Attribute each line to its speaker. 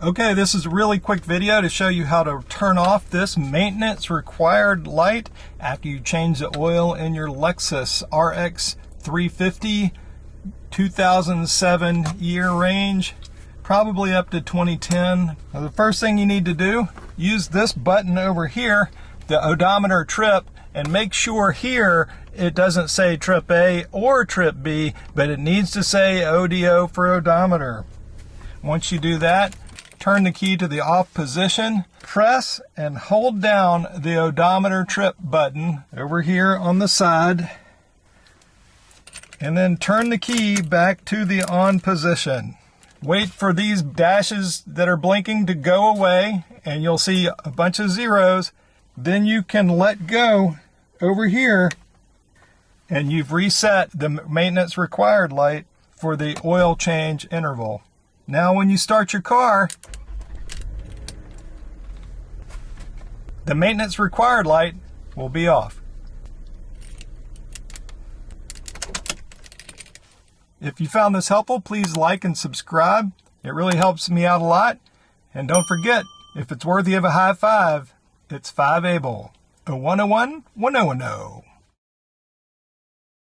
Speaker 1: Okay, this is a really quick video to show you how to turn off this maintenance required light after you change the oil in your Lexus RX350 2007 year range, probably up to 2010. Now, the first thing you need to do, use this button over here, the odometer trip, and make sure here it doesn't say trip A or trip B, but it needs to say ODO for odometer. Once you do that, turn the key to the off position, press and hold down the odometer trip button over here on the side, and then turn the key back to the on position. Wait for these dashes that are blinking to go away, and you'll see a bunch of zeros. Then you can let go over here, and you've reset the maintenance required light for the oil change interval. Now when you start your car, the maintenance required light will be off. If you found this helpful, please like and subscribe. It really helps me out a lot. And don't forget, if it's worthy of a high five, it's 5 Able. A 101, 100.